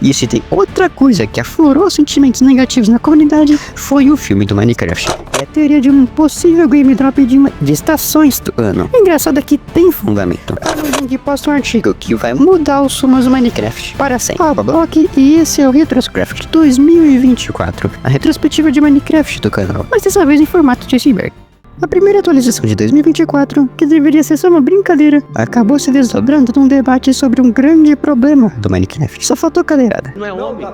E se tem outra coisa que aflorou sentimentos negativos na comunidade, foi o filme do Minecraft. É a teoria de um possível game drop de estações do ano. O engraçado é que tem fundamento. A Mojang posta um artigo que vai mudar os sumos do Minecraft para sempre. Block, e esse é o Retroscraft 2024, a retrospectiva de Minecraft do canal, mas dessa vez em formato de iceberg. A primeira atualização de 2024, que deveria ser só uma brincadeira, acabou se desdobrando num debate sobre um grande problema do Minecraft. Só faltou cadeirada. Não é homem?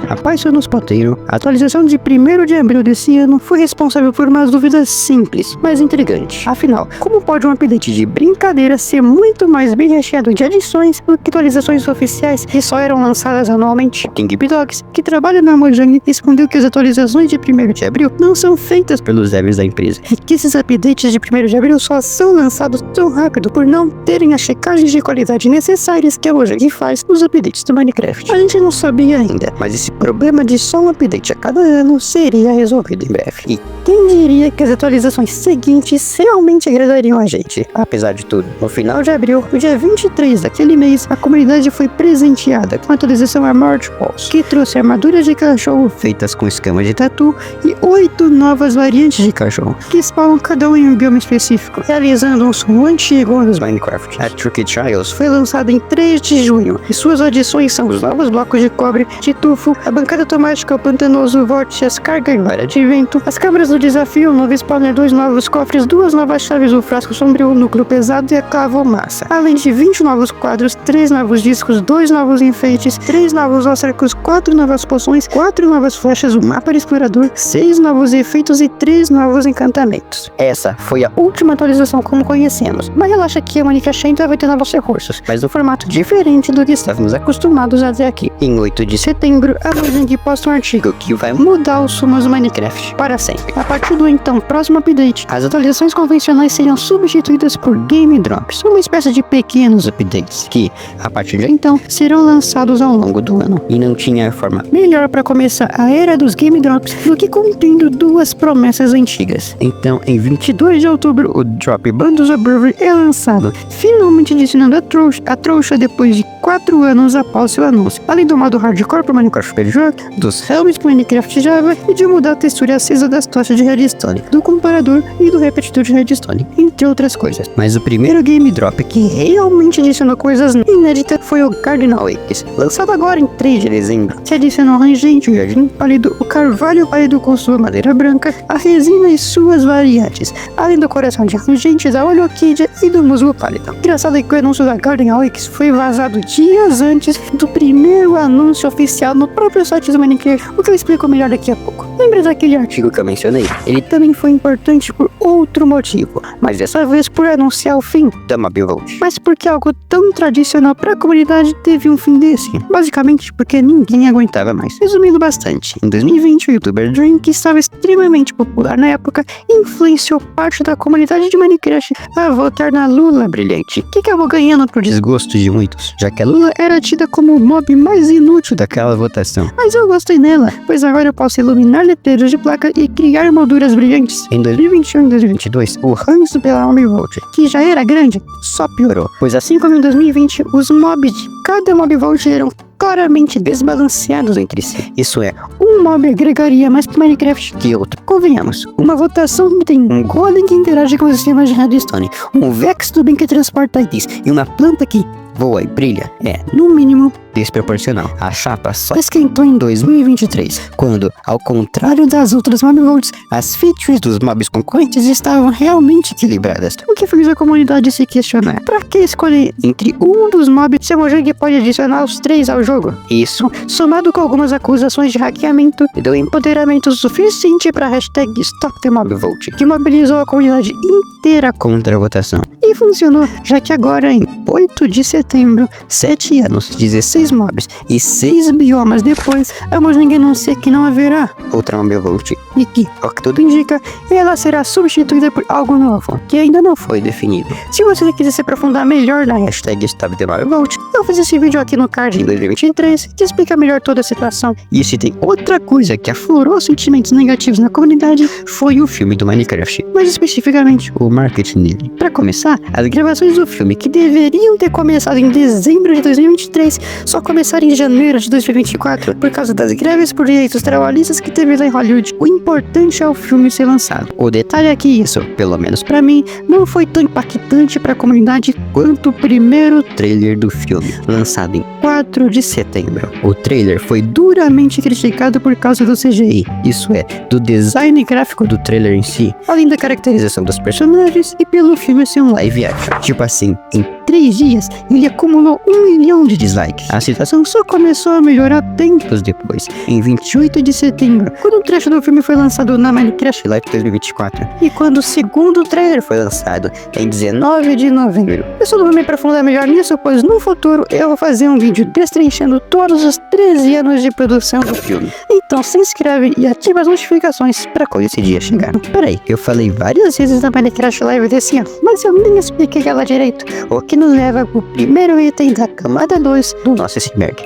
Apaixonou-nos poteiro, a atualização de 1º de abril desse ano foi responsável por umas dúvidas simples, mas intrigantes. Afinal, como pode um update de brincadeira ser muito mais bem recheado de adições do que atualizações oficiais que só eram lançadas anualmente? King Bidogs, que trabalha na Mojang, respondeu que as atualizações de 1º de abril não são feitas pelos devs da empresa, que esses updates de 1º de abril só são lançados tão rápido por não terem as checagens de qualidade necessárias que a Mojang faz nos updates do Minecraft. A gente não sabia ainda, mas esse problema de só um update a cada ano seria resolvido em breve. E quem diria que as atualizações seguintes realmente agradariam a gente? Apesar de tudo, no final de abril, no dia 23 daquele mês, a comunidade foi presenteada com a atualização Armored Walls, que trouxe armaduras de cachorro feitas com escama de tatu e 8 novas variantes de cachorro, que spawnam cada um em um bioma específico, realizando um som antigo dos Minecraft. A Tricky Trials foi lançada em 3 de junho, e suas adições são os novos blocos de cobre, de tufo, a bancada automática, o pantanoso, o vórtice, as cargas e vara de vento, as câmeras do desafio, o novo spawner, 2 novos cofres, 2 novas chaves, o frasco sombrio, o núcleo pesado e a clavo-massa, além de 20 novos quadros, 3 novos discos, 2 novos enfeites, 3 novos óstracos, 4 novas poções, 4 novas flechas, o mapa de explorador, 6 novos efeitos e 3 novos encantamentos. Essa foi a última atualização como conhecemos, mas relaxa que a Minecraft ainda vai ter novos recursos, mas no formato diferente do que estávamos acostumados até aqui. Em 8 de setembro, a Mojang posta um artigo que vai mudar os sumos do Minecraft para sempre. A partir do então próximo update, as atualizações convencionais seriam substituídas por Game Drops, uma espécie de pequenos updates que, a partir de então, serão lançados ao longo do ano. E não tinha forma melhor para começar a era dos Game Drops do que cumprindo 2 promessas antigas. Então, em 22 de outubro, o Drop Bundles of Bravery é lançado, finalmente adicionando a trouxa depois de 4 anos após seu anúncio, além do modo hardcore para Minecraft PJ, dos helmets para Minecraft Java e de mudar a textura acesa das tochas de redstone, do comparador e do repetidor de redstone, entre outras coisas. Mas o primeiro Game Drop que realmente adicionou coisas inéditas foi o Cardinal Wakes, lançado agora em 3 de dezembro, que adicionou o rangente, o jardim pálido, o carvalho pálido com sua madeira branca, a resina e suas variantes, além do coração de rangente, da orquídea e do musgo pálido. Engraçado é que o anúncio da Cardinal Wakes foi vazado dias antes do primeiro anúncio oficial no próprio site do Minecraft, o que eu explico melhor daqui a pouco. Lembra daquele artigo que eu mencionei? Ele também foi importante por outro motivo, mas dessa vez por anunciar o fim da Mob Vault. Mas porque algo tão tradicional para a comunidade teve um fim desse? Basicamente porque ninguém aguentava mais. Resumindo bastante, em 2020 o youtuber Dream, que estava extremamente popular na época, influenciou parte da comunidade de Minecraft a votar na Lula brilhante, que acabou ganhando por desgosto de muitos, já que a Lula era tida como o mob mais inútil daquela votação. Mas eu gostei dela, pois agora eu posso iluminar letreiros de placa e criar molduras brilhantes. Em 2021 e 2022, o ranço pela Mob Vault, que já era grande, só piorou, pois assim como em 2020, os mobs de cada Mob Vault eram claramente desbalanceados entre si. Isso é, um mob agregaria mais para Minecraft que outro. Convenhamos, uma votação tem um golem que interage com os sistemas de redstone, um Vex do bem que transporta itens e uma planta que voa e brilha. É, no mínimo, desproporcional. A chapa só esquentou em 2023, quando, ao contrário das outras Mob Vaults, as features dos mobs concorrentes estavam realmente equilibradas, o que fez a comunidade se questionar. Pra que escolher entre um dos mobs se a Mojang pode adicionar os 3 ao jogo? Isso, somado com algumas acusações de hackeamento, deu empoderamento suficiente para a hashtag StopTheMobVault, que mobilizou a comunidade inteira contra a votação. E funcionou, já que agora, em 8 de setembro, 7 anos, 16 mobs e 6 biomas depois, a Mojang anuncia que não haverá outra Mob Vault e que, ao que tudo indica, ela será substituída por algo novo, que ainda não foi definido. Se você quiser se aprofundar melhor na hashtag StopTheMobVault, eu fiz esse vídeo aqui no card em 2023 que explica melhor toda a situação. E se tem outra coisa que aflorou sentimentos negativos na comunidade, foi o filme do Minecraft, mais especificamente o marketing dele. Para começar, as gravações do filme, que deveriam ter começado lançado em dezembro de 2023, só começar em janeiro de 2024, por causa das greves por direitos trabalhistas que teve lá em Hollywood. O importante é o filme ser lançado. O detalhe é que isso, pelo menos pra mim, não foi tão impactante pra comunidade quanto o primeiro trailer do filme, lançado em 4 de setembro. O trailer foi duramente criticado por causa do CGI, isso é, do design gráfico do trailer em si, além da caracterização dos personagens e pelo filme ser um live action. Tipo assim, em 3 dias, ele acumulou 1 milhão de dislikes. A situação só começou a melhorar tempos depois, em 28 de setembro, quando um trecho do filme foi lançado na Minecraft Live 2024, e quando o segundo trailer foi lançado, em 19 de novembro. Eu só não vou me aprofundar melhor nisso, pois no futuro eu vou fazer um vídeo destrinchando todos os 13 anos de produção do filme. Então se inscreve e ativa as notificações para quando esse dia chegar. Peraí, eu falei várias vezes na Minecraft Live desse ano, mas eu nem expliquei ela direito, o que nos leva pro primeiro item da camada 2 do nosso iceberg.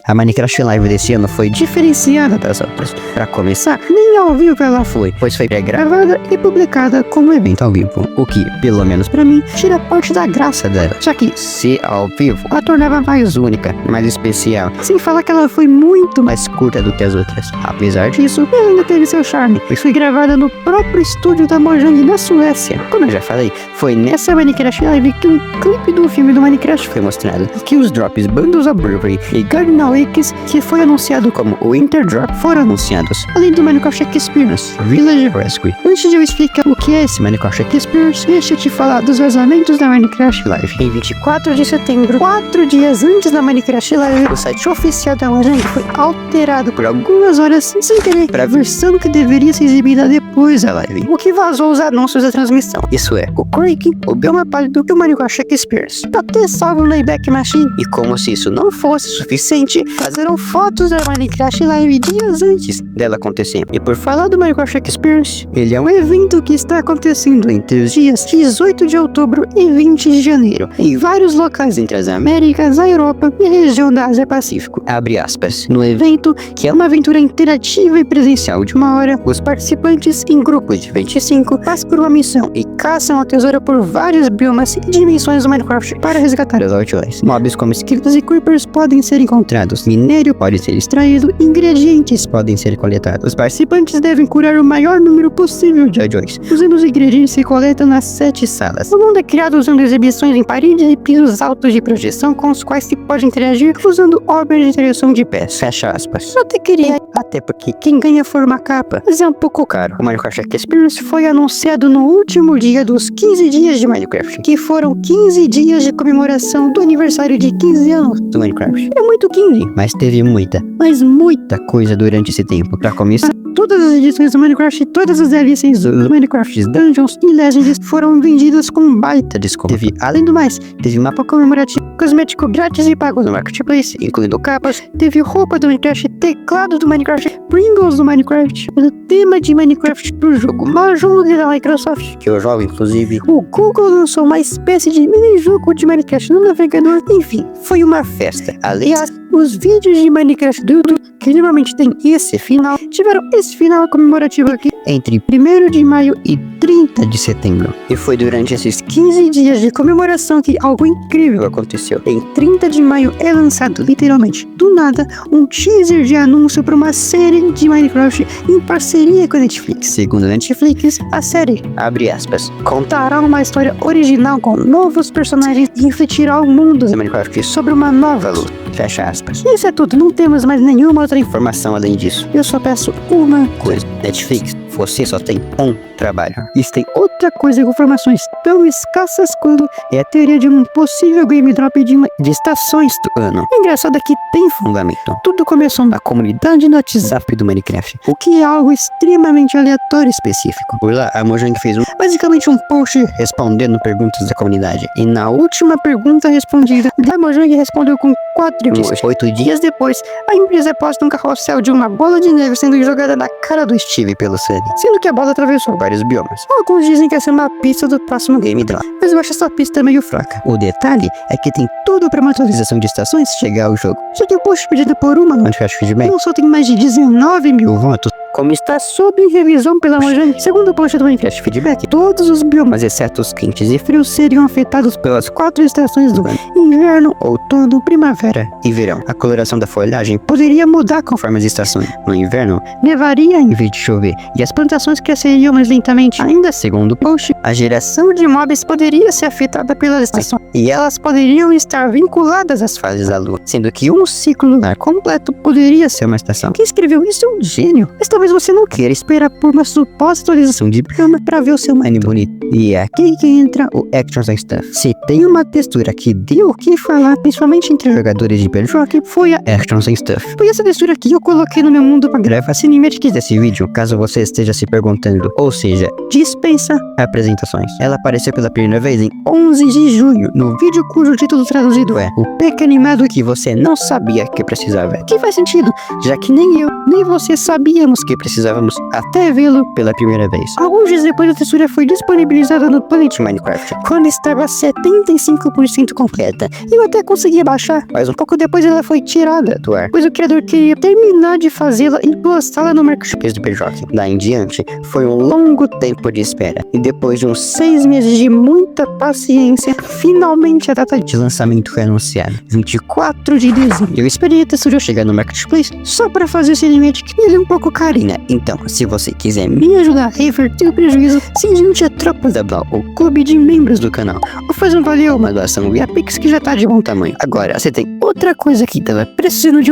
A Minecraft Live desse ano foi diferenciada das outras. Para começar, nem ao vivo ela foi, pois foi pré-gravada e publicada como evento ao vivo, o que, pelo menos para mim, tira parte da graça dela, já que, se ao vivo, a tornava mais única, mais especial, sem falar que ela foi muito mais curta do que as outras. Apesar disso, ela ainda teve seu charme, pois foi gravada no próprio estúdio da Mojang na Suécia. Como eu já falei, foi nessa Minecraft Live que um clipe do filme do Minecraft foi mostrado, que os drops Bundles of Bravery e Garden Away, que foi anunciado como o Winter Drop, foram anunciados, além do Minecraft Experience Village Rescue. Antes de eu explicar o que é esse Minecraft Experience, deixa eu te falar dos vazamentos da Minecraft Live. Em 24 de setembro, 4 dias antes da Minecraft Live, o site oficial da Mojang foi alterado por algumas horas sem querer para a versão que deveria ser exibida depois da live, o que vazou os anúncios da transmissão, isso é, o Quake, o Bioma Pálido e o Minecraft Experience, até salvo o Layback Machine. E como se isso não fosse suficiente, fizeram fotos da Minecraft Live dias antes dela acontecer. E por falar do Minecraft Experience, ele é um evento que está acontecendo entre os dias 18 de outubro e 20 de janeiro, em vários locais entre as Américas, a Europa e a região da Ásia Pacífico. Abre aspas. No evento, que é uma aventura interativa e presencial de 1 hora, os participantes, em grupos de 25, passam por uma missão e caçam a tesoura por vários biomas e dimensões do Minecraft para resgatar os Outlaws. Mobs como esqueletos e creepers podem ser encontrados, minério pode ser extraído, ingredientes podem ser coletados. Os participantes devem curar o maior número possível de Outlaws, usando os ingredientes que coletam nas 7 salas. O mundo é criado usando exibições em paredes e pisos altos de projeção com os quais se pode interagir usando obras de interação de pés. Fecha aspas. Eu até queria, até porque quem ganha forma capa, mas é um pouco caro. O Minecraft Experience foi anunciado no último dia dos 15 dias de Minecraft, que foram 15 dias de comemoração do aniversário de 15 anos do Minecraft. É muito 15, mas teve muita, mas muita coisa durante esse tempo. Pra começar, todas as edições do Minecraft e todas as DLCs do Minecraft Dungeons e Legends foram vendidas com um baita desconto. Além do mais, teve mapa comemorativo, cosmético grátis e pago no Marketplace, incluindo capas, teve roupa do Minecraft, teclado do Minecraft, Pringles do Minecraft, o tema de Minecraft pro jogo Mahjong da Microsoft, que eu jogo inclusive. O Google lançou uma espécie de mini-jogo de Minecraft no navegador. Enfim, foi uma festa. Aliás, os vídeos de Minecraft do YouTube, que normalmente tem esse final, tiveram esse final comemorativo aqui entre 1º de maio e 30 de setembro. E foi durante esses 15 dias de comemoração que algo incrível aconteceu. Em 30 de maio é lançado, literalmente, do nada, um teaser de anúncio para uma série de Minecraft em parceria com a Netflix. Segundo a Netflix, a série, abre aspas, contará uma história original com novos personagens e refletirá o mundo de Minecraft sobre uma nova luta. Fecha aspas. Isso é tudo, não temos mais nenhuma outra informação além disso. Eu só peço uma coisa. Netflix, você só tem um trabalho. Isso tem outra coisa com informações tão escassas quanto é a teoria de um possível game drop de estações do ano. O engraçado é que tem fundamento. Tudo começou na comunidade no WhatsApp do Minecraft, o que é algo extremamente aleatório e específico. Por lá, a Mojang fez basicamente um post respondendo perguntas da comunidade. E na última pergunta respondida, a Mojang respondeu com 4 emojis. 8 dias depois, a empresa posta um carrossel de uma bola de neve sendo jogada na cara do Steve pelo Sunny, sendo que a bola atravessou vários biomas. Alguns dizem que essa é uma pista do próximo game drop, mas eu acho essa pista meio fraca. O detalhe é que tem tudo para uma atualização de estações chegar ao jogo, já que o post pedido por uma Minecraft Feedback não só tem mais de 19 mil votos, como está sob revisão pela Mojang. Segundo o post do Minecraft Feedback, todos os biomas, exceto os quentes e frios, seriam afetados pelas 4 estações do ano: inverno, outono, primavera e verão. A coloração da folhagem poderia mudar conforme as estações. No inverno, nevaria em vez de chover, e as plantações cresceriam mais lentamente. Ainda segundo o post, a geração de mobs poderia ser afetada pelas estações, e elas poderiam estar vinculadas às fases da lua, sendo que um ciclo lunar completo poderia ser uma estação. Quem escreveu isso é um gênio, mas talvez você não queira esperar por uma suposta atualização de bioma para ver o seu mine bonito. E é aqui que entra o Actions and Stuff. Se tem uma textura que deu o que falar, principalmente entre jogadores de Bedrock, foi a Actions and Stuff. Foi essa textura que eu coloquei no meu mundo para gravar cinematics desse vídeo, caso você esteja se perguntando. Ou seja, dispensa apresentações. Ela apareceu pela primeira vez em 11 de junho, no vídeo cujo título traduzido é O Pack Animado que você não sabia que precisava. Que faz sentido, já que nem eu, nem você sabíamos que precisávamos até vê-lo pela primeira vez. Alguns dias depois, a textura foi disponibilizada no Planet Minecraft, quando estava 75% completa. Eu até conseguia baixar, mas um pouco depois ela foi tirada do ar, pois o criador queria terminar de fazê-la e postá-la no Marketplace do Bedrock. Daí em diante, foi um longo tempo de espera, e depois de uns 6 meses de muita paciência, finalmente a data de lançamento foi anunciada, 24 de dezembro. Eu esperei a textura chegar no Marketplace só para fazer esse cinematic e ele é um pouco carinha. Então, se você quiser me ajudar a reverter o prejuízo, se junte a Tropa da Blau, o clube de membros do canal, ou faz um valeu, uma doação via Pix que já tá de bom tamanho. Agora, você tem outra coisa que tava precisando de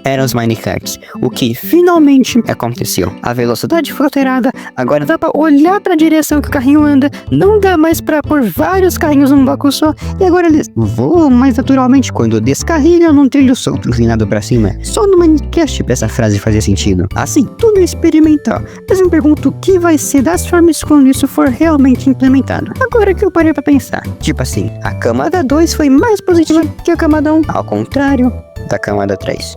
eram os minecarts, o que finalmente aconteceu. A velocidade foi alterada, agora dá pra olhar pra direção que o carrinho anda, não dá mais pra pôr vários carrinhos num bloco só, e agora eles voam mais naturalmente quando descarrilham num trilho solto inclinado pra cima. Só no Minecraft pra essa frase fazer sentido. Assim, tudo é experimental, mas me pergunto o que vai ser das formas quando isso for realmente implementado. Agora que eu parei pra pensar, tipo assim, a camada 2 foi mais positiva que a camada 1, ao contrário da camada 3.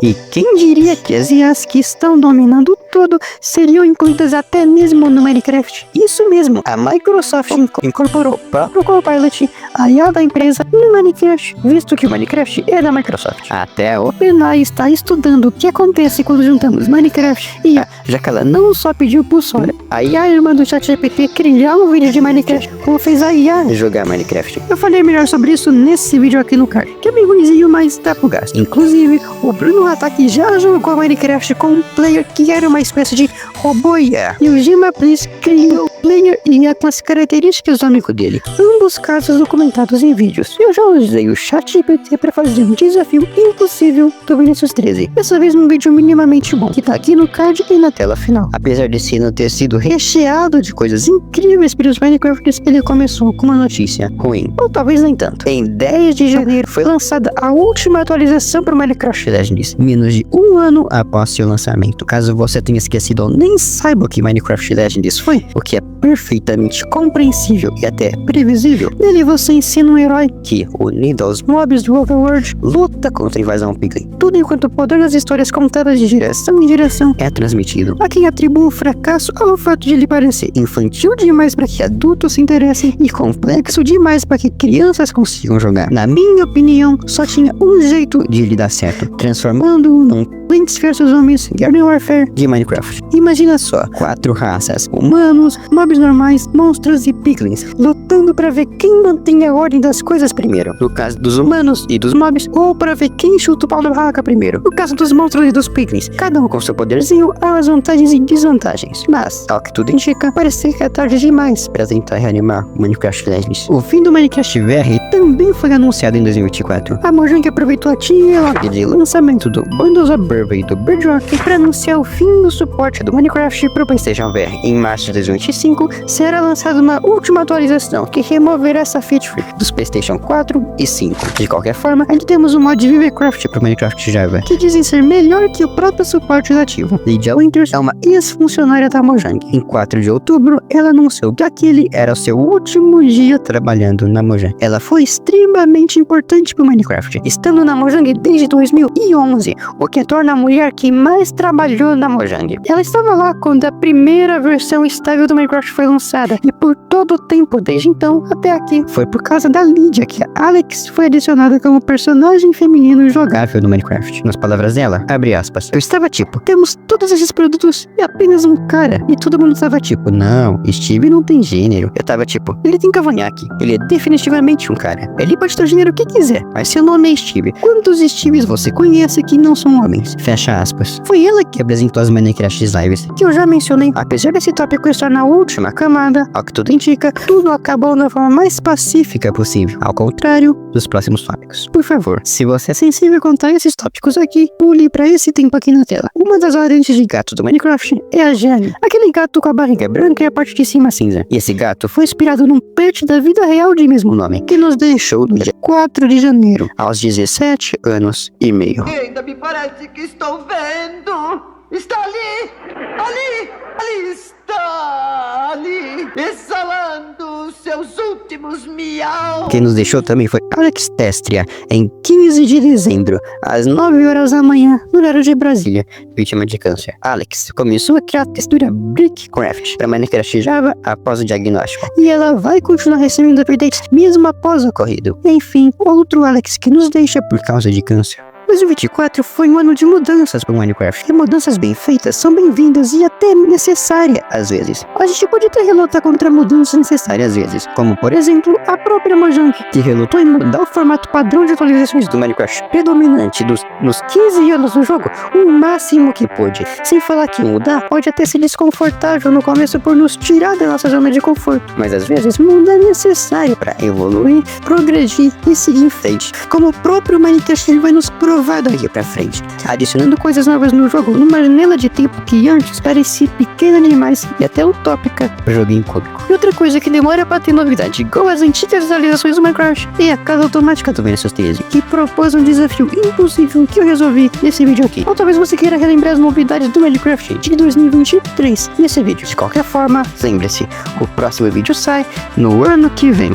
E quem diria que as IAs que estão dominando tudo seriam incluídas até mesmo no Minecraft? Isso mesmo, a Microsoft incorporou o próprio Copilot, a IA da empresa, no Minecraft, visto que o Minecraft é da Microsoft. Até a OpenAI está estudando o que acontece quando juntamos Minecraft e IA, já que ela não só pediu pro Sora, a IA irmã do ChatGPT, criar um vídeo de Minecraft, como fez a IA jogar Minecraft. Eu falei melhor sobre isso nesse vídeo aqui no card, que é bem ruimzinho, mas dá pro gasto. Inclusive, o Bruno Hataki já jogou Minecraft com um player que era uma espécie de robô IA, e o Gima Please criou o player IA com as características do amigo dele, ambos casos documentados em vídeos. Eu já usei o ChatGPT para fazer um desafio impossível do Vinicius 13, dessa vez num vídeo minimamente bom, que tá aqui no card e na tela final. Apesar desse ano ter sido recheado de coisas incríveis para os Minecrafters, ele começou com uma notícia ruim, ou talvez nem tanto. Em 10 de janeiro foi lançada a última atualização para o Minecraft Legends, menos de um ano após seu lançamento. Caso você tenha esquecido ou nem saiba o que Minecraft Legends foi, o que é perfeitamente compreensível e até previsível, nele você ensina um herói que, unido aos mobs do Overworld, luta contra a invasão Piglin. Tudo enquanto o poder das histórias contadas de geração em geração é transmitido. A quem atribui o fracasso ao fato de ele parecer infantil demais para que adultos se interessem e complexo demais para que crianças consigam jogar. Na minha opinião, só tinha um jeito de ele dar certo, transformando-o num Plants vs Zombies Garden Warfare de Minecraft. Imagina só, 4 raças, humanos, mobs normais, monstros e piglins, lutando para ver quem mantém a ordem das coisas primeiro. No caso dos humanos e dos mobs, ou para ver quem chuta o pau da barraca primeiro. No caso dos monstros e dos piglins, cada um com seu poderzinho, as vantagens e desvantagens. Mas, ao que tudo indica, parece que é tarde demais para tentar reanimar o Minecraft Legends. O fim do Minecraft VR também foi anunciado em 2024. A Mojang aproveitou a TLOG de lançamento do Bundles of Burvey e do Bedrock para anunciar o fim do suporte do Minecraft para o PlayStation VR. Em março de 2025, será lançada uma última atualização que removerá essa feature dos PlayStation 4 e 5. De qualquer forma, ainda temos o mod Vivecraft para o Minecraft Java, que dizem ser melhor que o próprio suporte nativo. Lydia Winters é uma ex-funcionária da Mojang. Em 4 de outubro, ela anunciou que aquele era o seu último dia trabalhando na Mojang. Ela foi extremamente importante para o Minecraft, estando na Mojang desde 2011, o que a torna na mulher que mais trabalhou na Mojang. Ela estava lá quando a primeira versão estável do Minecraft foi lançada, e por todo o tempo desde então até aqui. Foi por causa da Lydia que a Alex foi adicionada como personagem feminino jogável no Minecraft. Nas palavras dela, abre aspas, eu estava tipo, temos todos esses produtos e apenas um cara. E todo mundo estava tipo, não, Steve não tem gênero. Eu tava tipo, ele tem cavanhaque, ele é definitivamente um cara. Ele pode ter gênero que quiser, mas seu nome é Steve. Quantos Steves você conhece que não são homens? Fecha aspas. Foi ela que apresentou as Minecraft Lives, que eu já mencionei. Apesar desse tópico estar na última camada, ao que tudo indica, tudo acabou da forma mais pacífica possível, ao contrário dos próximos tópicos. Por favor, se você é sensível quanto a esses tópicos aqui, pule pra esse tempo aqui na tela. Uma das variantes de gato do Minecraft é a Jenny, aquele gato com a barriga branca e a parte de cima cinza. E esse gato foi inspirado num pet da vida real de mesmo nome, que nos deixou no dia 4 de janeiro, aos 17 anos e meio. E ainda me parece que estou vendo! Está ali! Ali está! Ali! Exalando seus últimos miau! Quem nos deixou também foi Alex Testria, em 15 de dezembro, às 9 horas da manhã, no horário de Brasília, vítima de câncer. Alex começou a criar a textura Brickcraft para Minecraft Java após o diagnóstico, e ela vai continuar recebendo updates mesmo após o ocorrido. Enfim, outro Alex que nos deixa por causa de câncer. 2024 foi um ano de mudanças para o Minecraft, e mudanças bem feitas são bem-vindas e até necessárias às vezes. A gente pode até relutar contra mudanças necessárias às vezes, como por exemplo a própria Mojang, que relutou em mudar o formato padrão de atualizações do Minecraft predominante nos 15 anos do jogo, o máximo que pôde. Sem falar que mudar pode até ser desconfortável no começo por nos tirar da nossa zona de conforto, mas às vezes mudar é necessário para evoluir, progredir e seguir em frente, como o próprio Minecraft vai nos provar daqui pra frente, adicionando coisas novas no jogo numa janela de tempo que antes parecia pequena demais e até utópica pro joguinho cômico. E outra coisa que demora pra ter novidade, igual as antigas atualizações do Minecraft, é a casa automática do Vinicius 13, que propôs um desafio impossível que eu resolvi nesse vídeo aqui. Ou talvez você queira relembrar as novidades do Minecraft de 2023 nesse vídeo. De qualquer forma, lembre-se, o próximo vídeo sai no ano que vem.